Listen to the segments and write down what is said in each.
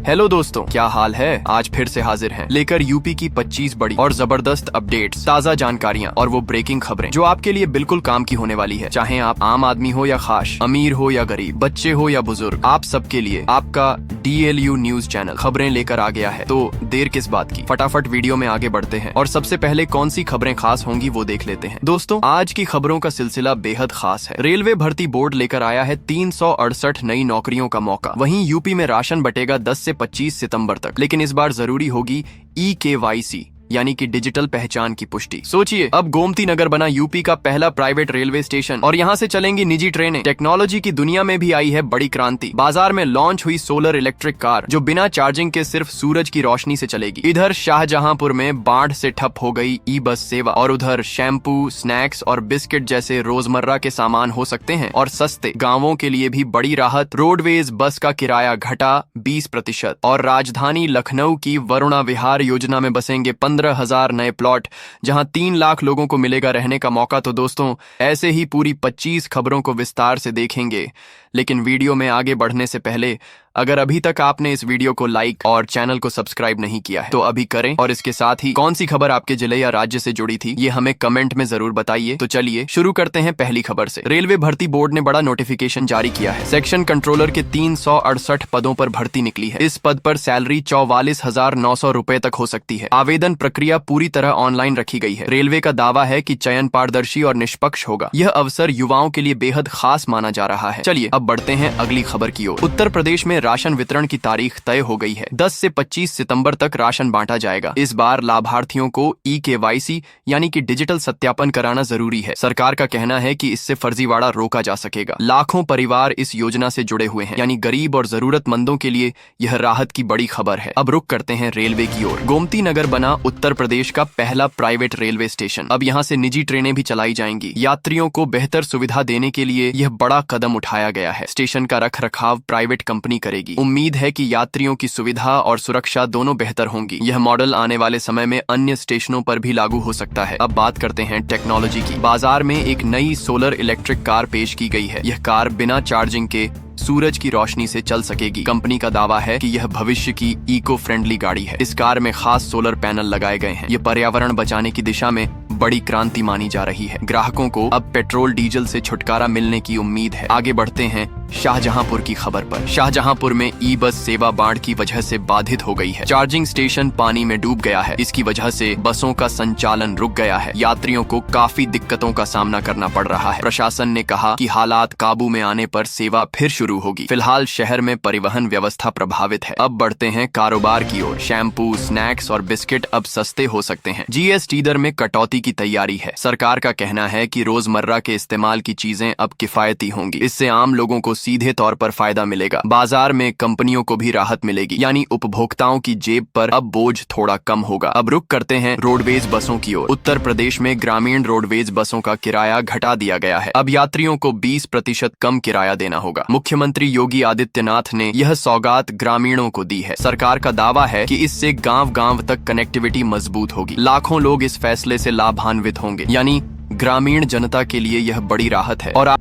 Hello दोस्तों, क्या हाल है। आज फिर से हाजिर हैं लेकर यूपी की 25 बड़ी और जबरदस्त अपडेट्स, ताज़ा जानकारियां और वो ब्रेकिंग खबरें जो आपके लिए बिल्कुल काम की होने वाली है। चाहे आप आम आदमी हो या खास, अमीर हो या गरीब, बच्चे हो या बुजुर्ग, आप सबके लिए आपका DLU न्यूज चैनल खबरें लेकर आ गया है। तो देर किस बात की, फटाफट वीडियो में आगे बढ़ते हैं और सबसे पहले कौन सी खबरें खास होंगी वो देख लेते हैं। दोस्तों, आज की खबरों का सिलसिला बेहद खास है। रेलवे भर्ती बोर्ड लेकर आया है 368 नई नौकरियों का मौका। वहीं यूपी में राशन बटेगा 10 से 25 सितंबर तक, लेकिन इस बार जरूरी होगी eKYC यानी कि डिजिटल पहचान की पुष्टि। सोचिए, अब गोमती नगर बना यूपी का पहला प्राइवेट रेलवे स्टेशन और यहाँ से चलेंगी निजी ट्रेनें। टेक्नोलॉजी की दुनिया में भी आई है बड़ी क्रांति। बाजार में लॉन्च हुई सोलर इलेक्ट्रिक कार जो बिना चार्जिंग के सिर्फ सूरज की रोशनी से चलेगी। इधर शाहजहांपुर में बाढ़ से ठप हो गई ई-बस सेवा और उधर शैम्पू, स्नैक्स और बिस्किट जैसे रोजमर्रा के सामान हो सकते हैं और सस्ते। गाँवों के लिए भी बड़ी राहत, रोडवेज बस का किराया घटा 20% और राजधानी लखनऊ की वरुणा विहार योजना में बसेंगे 15,000 नए प्लॉट, जहां 3 लाख लोगों को मिलेगा रहने का मौका। तो दोस्तों, ऐसे ही पूरी 25 खबरों को विस्तार से देखेंगे, लेकिन वीडियो में आगे बढ़ने से पहले अगर अभी तक आपने इस वीडियो को लाइक और चैनल को सब्सक्राइब नहीं किया है तो अभी करें और इसके साथ ही कौन सी खबर आपके जिले या राज्य से जुड़ी थी ये हमें कमेंट में जरूर बताइए। तो चलिए शुरू करते हैं पहली खबर से। रेलवे भर्ती बोर्ड ने बड़ा नोटिफिकेशन जारी किया है। सेक्शन कंट्रोलर के 368 पदों पर भर्ती निकली है। इस पद पर सैलरी 44,900 रुपए तक हो सकती है। आवेदन प्रक्रिया पूरी तरह ऑनलाइन रखी गई है। रेलवे का दावा है कि चयन पारदर्शी और निष्पक्ष होगा। यह अवसर युवाओं के लिए बेहद खास माना जा रहा है। चलिए अब बढ़ते हैं अगली खबर की ओर। उत्तर प्रदेश में राशन वितरण की तारीख तय हो गई है। 10 से 25 सितंबर तक राशन बांटा जाएगा। इस बार लाभार्थियों को eKYC यानी कि डिजिटल सत्यापन कराना जरूरी है। सरकार का कहना है कि इससे फर्जीवाड़ा रोका जा सकेगा। लाखों परिवार इस योजना से जुड़े हुए हैं, यानी गरीब और जरूरतमंदों के लिए यह राहत की बड़ी खबर है। अब रुक करते हैं रेलवे की ओर। गोमती नगर बना उत्तर प्रदेश का पहला प्राइवेट रेलवे स्टेशन। अब यहाँ से निजी ट्रेनें भी चलाई जाएंगी। यात्रियों को बेहतर सुविधा देने के लिए यह बड़ा कदम उठाया गया है। स्टेशन का रख रखाव प्राइवेट कंपनी करेगी। उम्मीद है कि यात्रियों की सुविधा और सुरक्षा दोनों बेहतर होंगी। यह मॉडल आने वाले समय में अन्य स्टेशनों पर भी लागू हो सकता है। अब बात करते हैं टेक्नोलॉजी की। बाजार में एक नई सोलर इलेक्ट्रिक कार पेश की गई है। यह कार बिना चार्जिंग के सूरज की रोशनी से चल सकेगी। कंपनी का दावा है कि यह भविष्य की इको फ्रेंडली गाड़ी है। इस कार में खास सोलर पैनल लगाए गए हैं। यह पर्यावरण बचाने की दिशा में बड़ी क्रांति मानी जा रही है। ग्राहकों को अब पेट्रोल डीजल से छुटकारा मिलने की उम्मीद है। आगे बढ़ते हैं शाहजहांपुर की खबर पर। शाहजहांपुर में ई-बस सेवा बाढ़ की वजह से बाधित हो गई है। चार्जिंग स्टेशन पानी में डूब गया है। इसकी वजह से बसों का संचालन रुक गया है। यात्रियों को काफी दिक्कतों का सामना करना पड़ रहा है। प्रशासन ने कहा कि हालात काबू में आने पर सेवा फिर शुरू होगी। फिलहाल शहर में परिवहन व्यवस्था प्रभावित है। अब बढ़ते हैं कारोबार की ओर। शैम्पू, स्नैक्स और बिस्किट अब सस्ते हो सकते हैं। GST दर में कटौती की तैयारी है। सरकार का कहना है कि रोजमर्रा के इस्तेमाल की चीजें अब किफायती होंगी। इससे आम लोगों को सीधे तौर पर फायदा मिलेगा। बाजार में कंपनियों को भी राहत मिलेगी, यानी उपभोक्ताओं की जेब पर अब बोझ थोड़ा कम होगा। अब रुक करते हैं रोडवेज बसों की ओर। उत्तर प्रदेश में ग्रामीण रोडवेज बसों का किराया घटा दिया गया है। अब यात्रियों को 20% कम किराया देना होगा। मुख्यमंत्री योगी आदित्यनाथ ने यह सौगात ग्रामीणों को दी है। सरकार का दावा है कि इससे गांव-गांव तक कनेक्टिविटी मजबूत होगी। लाखों लोग इस फैसले से लाभान्वित होंगे, यानी ग्रामीण जनता के लिए यह बड़ी राहत है। और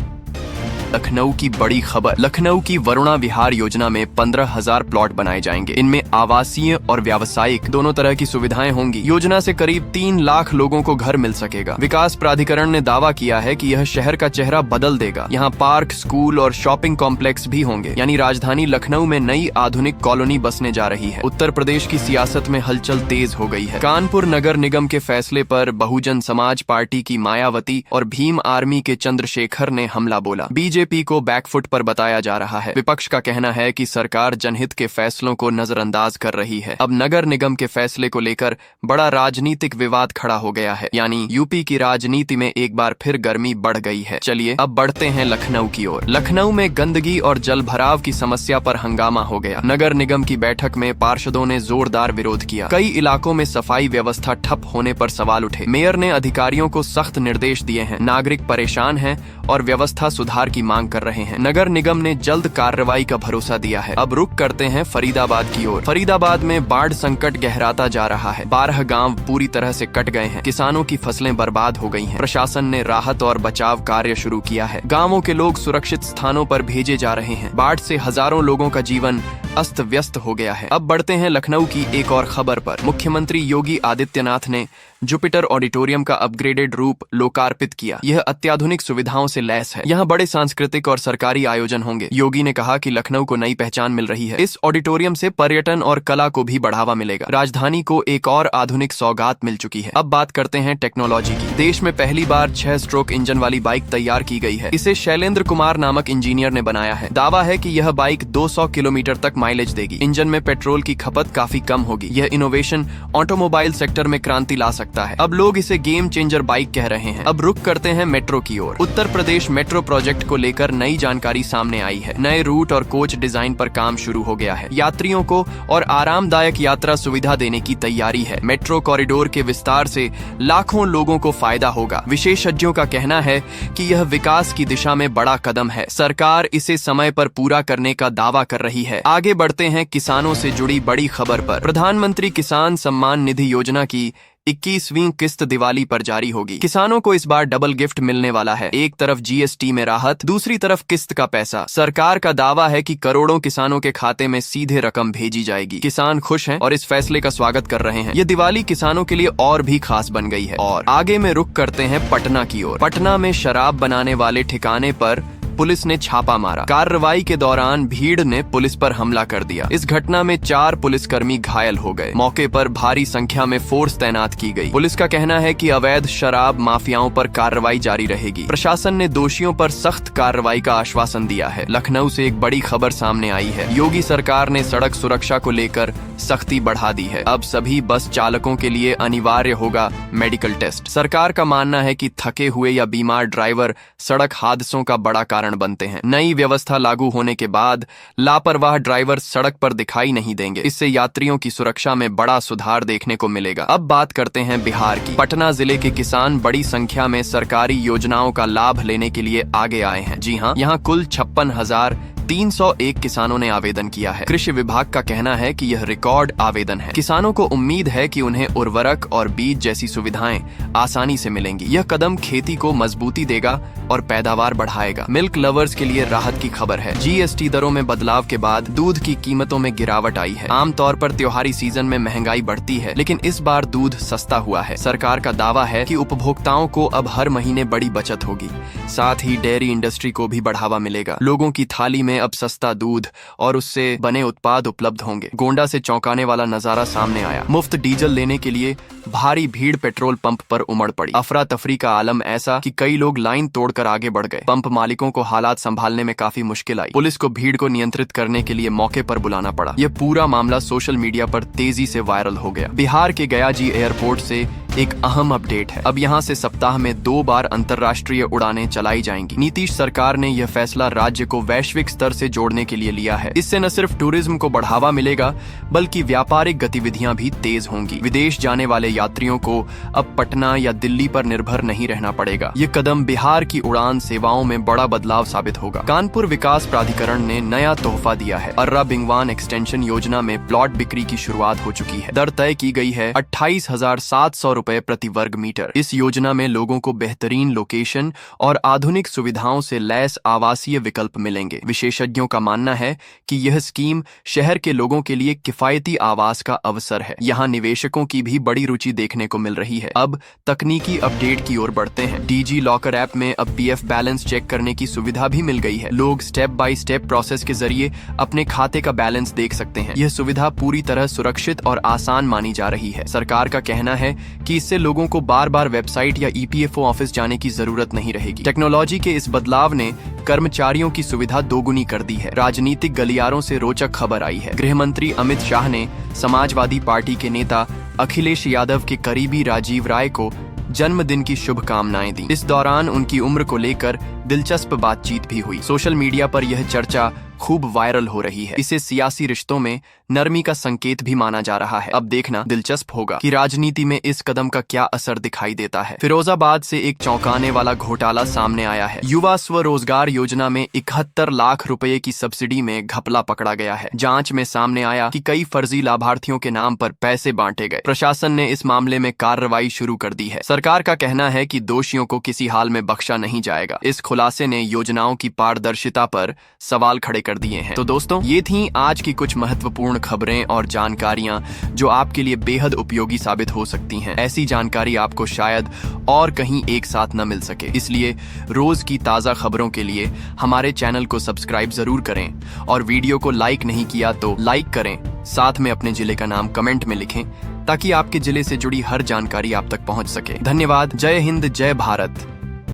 लखनऊ की बड़ी खबर। लखनऊ की वरुणा विहार योजना में 15,000 प्लॉट बनाए जाएंगे। इनमें आवासीय और व्यावसायिक दोनों तरह की सुविधाएं होंगी। योजना से करीब 3 लाख लोगों को घर मिल सकेगा। विकास प्राधिकरण ने दावा किया है कि यह शहर का चेहरा बदल देगा। यहाँ पार्क, स्कूल और शॉपिंग कॉम्प्लेक्स भी होंगे, यानी राजधानी लखनऊ में नई आधुनिक कॉलोनी बसने जा रही है। उत्तर प्रदेश की सियासत में हलचल तेज हो गई है। कानपुर नगर निगम के फैसले पर बहुजन समाज पार्टी की मायावती और भीम आर्मी के चंद्रशेखर ने हमला बोला। बीजेपी को बैकफुट पर बताया जा रहा है। विपक्ष का कहना है कि सरकार जनहित के फैसलों को नजरअंदाज कर रही है। अब नगर निगम के फैसले को लेकर बड़ा राजनीतिक विवाद खड़ा हो गया है, यानी यूपी की राजनीति में एक बार फिर गर्मी बढ़ गई है। चलिए अब बढ़ते हैं लखनऊ की ओर। लखनऊ में गंदगी और जल भराव की समस्या पर हंगामा हो गया। नगर निगम की बैठक में पार्षदों ने जोरदार विरोध किया। कई इलाकों में सफाई व्यवस्था ठप होने पर सवाल उठे। मेयर ने अधिकारियों को सख्त निर्देश दिए हैं। नागरिक परेशान हैं और व्यवस्था सुधार की मांग कर रहे हैं। नगर निगम ने जल्द कार्रवाई का भरोसा दिया है। अब रुख करते हैं फरीदाबाद की ओर। फरीदाबाद में बाढ़ संकट गहराता जा रहा है। 12 गांव पूरी तरह से कट गए हैं। किसानों की फसलें बर्बाद हो गई हैं। प्रशासन ने राहत और बचाव कार्य शुरू किया है। गांवों के लोग सुरक्षित स्थानों पर भेजे जा रहे हैं। बाढ़ से हजारों लोगों का जीवन अस्त व्यस्त हो गया है। अब बढ़ते हैं लखनऊ की एक और खबर पर। मुख्यमंत्री योगी आदित्यनाथ ने जुपिटर ऑडिटोरियम का अपग्रेडेड रूप लोकार्पित किया। यह अत्याधुनिक सुविधाओं से लैस है। यहाँ बड़े सांस्कृतिक और सरकारी आयोजन होंगे। योगी ने कहा कि लखनऊ को नई पहचान मिल रही है। इस ऑडिटोरियम से पर्यटन और कला को भी बढ़ावा मिलेगा। राजधानी को एक और आधुनिक सौगात मिल चुकी है। अब बात करते हैं टेक्नोलॉजी की। देश में पहली बार 6 स्ट्रोक इंजन वाली बाइक तैयार की गई है। इसे शैलेंद्र कुमार नामक इंजीनियर ने बनाया है। दावा है कि यह बाइक 200 किलोमीटर तक माइलेज देगी। इंजन में पेट्रोल की खपत काफी कम होगी। यह इनोवेशन ऑटोमोबाइल सेक्टर में क्रांति ला सकता है। अब लोग इसे गेम चेंजर बाइक कह रहे हैं। अब रुक करते हैं मेट्रो की ओर। उत्तर प्रदेश मेट्रो प्रोजेक्ट को लेकर नई जानकारी सामने आई है। नए रूट और कोच डिजाइन पर काम शुरू हो गया है। यात्रियों को और आरामदायक यात्रा सुविधा देने की तैयारी है। मेट्रो कॉरिडोर के विस्तार से लाखों लोगों को फायदा होगा। विशेषज्ञों का कहना है कि यह विकास की दिशा में बड़ा कदम है। सरकार इसे समय पर पूरा करने का दावा कर रही है। आगे बढ़ते हैं किसानों से जुड़ी बड़ी खबर पर। प्रधानमंत्री किसान सम्मान निधि योजना की 21वीं किस्त दिवाली पर जारी होगी। किसानों को इस बार डबल गिफ्ट मिलने वाला है। एक तरफ जीएसटी में राहत, दूसरी तरफ किस्त का पैसा। सरकार का दावा है कि करोड़ों किसानों के खाते में सीधे रकम भेजी जाएगी। किसान खुश हैं और इस फैसले का स्वागत कर रहे हैं। ये दिवाली किसानों के लिए और भी खास बन गई है। और आगे में रुक करते हैं पटना की ओर। पटना में शराब बनाने वाले ठिकाने पर पुलिस ने छापा मारा। कार्रवाई के दौरान भीड़ ने पुलिस पर हमला कर दिया। इस घटना में 4 पुलिसकर्मी घायल हो गए। मौके पर भारी संख्या में फोर्स तैनात की गई। पुलिस का कहना है कि अवैध शराब माफियाओं पर कार्रवाई जारी रहेगी। प्रशासन ने दोषियों पर सख्त कार्रवाई का आश्वासन दिया है। लखनऊ से एक बड़ी खबर सामने आई है। योगी सरकार ने सड़क सुरक्षा को लेकर सख्ती बढ़ा दी है। अब सभी बस चालकों के लिए अनिवार्य होगा मेडिकल टेस्ट। सरकार का मानना है कि थके हुए या बीमार ड्राइवर सड़क हादसों का बड़ा कारण बनते हैं। नई व्यवस्था लागू होने के बाद लापरवाह ड्राइवर सड़क पर दिखाई नहीं देंगे। इससे यात्रियों की सुरक्षा में बड़ा सुधार देखने को मिलेगा। अब बात करते हैं बिहार की। पटना जिले के किसान बड़ी संख्या में सरकारी योजनाओं का लाभ लेने के लिए आगे आए हैं। जी हाँ, यहाँ कुल 56,301 किसानों ने आवेदन किया है। कृषि विभाग का कहना है कि यह रिकॉर्ड आवेदन है। किसानों को उम्मीद है कि उन्हें उर्वरक और बीज जैसी सुविधाएं आसानी से मिलेंगी। यह कदम खेती को मजबूती देगा और पैदावार बढ़ाएगा। मिल्क लवर्स के लिए राहत की खबर है। जीएसटी दरों में बदलाव के बाद दूध की कीमतों में गिरावट आई है। आमतौर पर त्योहारी सीजन में महंगाई बढ़ती है, लेकिन इस बार दूध सस्ता हुआ है। सरकार का दावा है कि उपभोक्ताओं को अब हर महीने बड़ी बचत होगी। साथ ही डेयरी इंडस्ट्री को भी बढ़ावा मिलेगा। लोगों की थाली में अब सस्ता दूध और उससे बने उत्पाद उपलब्ध होंगे। गोंडा से चौंकाने वाला नजारा सामने आया। मुफ्त डीजल लेने के लिए भारी भीड़ पेट्रोल पंप पर उमड़ पड़ी। अफरा तफरी का आलम ऐसा कि कई लोग लाइन तोड़कर आगे बढ़ गए। पंप मालिकों को हालात संभालने में काफी मुश्किल आई। पुलिस को भीड़ को नियंत्रित करने के लिए मौके पर बुलाना पड़ा। यह पूरा मामला सोशल मीडिया पर तेजी से वायरल हो गया। बिहार के गया जी एयरपोर्ट से एक अहम अपडेट है। अब यहाँ से सप्ताह में 2 बार अंतर्राष्ट्रीय उड़ानें चलाई जाएंगी। नीतीश सरकार ने यह फैसला राज्य को वैश्विक स्तर से जोड़ने के लिए लिया है। इससे न सिर्फ टूरिज्म को बढ़ावा मिलेगा, बल्कि व्यापारिक गतिविधियां भी तेज होंगी। विदेश जाने वाले यात्रियों को अब पटना या दिल्ली पर निर्भर नहीं रहना पड़ेगा। ये कदम बिहार की उड़ान सेवाओं में बड़ा बदलाव साबित होगा। कानपुर विकास प्राधिकरण ने नया तोहफा दिया है। अर्रा बिंगवान एक्सटेंशन योजना में प्लॉट बिक्री की शुरुआत हो चुकी है। दर तय की गई है 28,700 रुपए प्रति वर्ग मीटर। इस योजना में लोगों को बेहतरीन लोकेशन और आधुनिक सुविधाओं से लैस आवासीय विकल्प मिलेंगे। विशेषज्ञों का मानना है कि यह स्कीम शहर के लोगों के लिए किफायती आवास का अवसर है। यहाँ निवेशकों की भी बड़ी रुचि देखने को मिल रही है। अब तकनीकी अपडेट की ओर बढ़ते हैं। डिजी लॉकर ऐप में अब पीएफ बैलेंस चेक करने की सुविधा भी मिल गई है। लोग स्टेप बाय स्टेप प्रोसेस के जरिए अपने खाते का बैलेंस देख सकते हैं। यह सुविधा पूरी तरह सुरक्षित और आसान मानी जा रही है। सरकार का कहना है कि इससे लोगों को बार बार वेबसाइट या ईपीएफओ ऑफिस जाने की जरूरत नहीं रहेगी। टेक्नोलॉजी के इस बदलाव ने कर्मचारियों की सुविधा दोगुनी कर दी है। राजनीतिक गलियारों से रोचक खबर आई है। गृह मंत्री अमित शाह ने समाजवादी पार्टी के नेता अखिलेश यादव के करीबी राजीव राय को जन्मदिन की शुभकामनाएं दी। इस दौरान उनकी उम्र को लेकर दिलचस्प बातचीत भी हुई। सोशल मीडिया पर यह चर्चा खूब वायरल हो रही है। इसे सियासी रिश्तों में नरमी का संकेत भी माना जा रहा है। अब देखना दिलचस्प होगा कि राजनीति में इस कदम का क्या असर दिखाई देता है। फिरोजाबाद से एक चौंकाने वाला घोटाला सामने आया है। युवा स्वरोजगार योजना में 71 लाख रुपए की सब्सिडी में घपला पकड़ा गया है। जांच में सामने आया कि कई फर्जी लाभार्थियों के नाम पर पैसे बांटे गए। प्रशासन ने इस मामले में कार्रवाई शुरू कर दी है। सरकार का कहना है कि दोषियों को किसी हाल में बख्शा नहीं जाएगा। इस खुलासे ने योजनाओं की पारदर्शिता पर सवाल खड़े कर दिए हैं। तो दोस्तों, ये थी आज की कुछ महत्वपूर्ण खबरें और जानकारियां जो आपके लिए बेहद उपयोगी साबित हो सकती हैं। ऐसी जानकारी आपको शायद और कहीं एक साथ न मिल सके, इसलिए रोज की ताजा खबरों के लिए हमारे चैनल को सब्सक्राइब जरूर करें और वीडियो को लाइक नहीं किया तो लाइक करें। साथ में अपने जिले का नाम कमेंट में लिखें ताकि आपके जिले से जुड़ी हर जानकारी आप तक पहुंच सके। धन्यवाद। जय हिंद, जय भारत।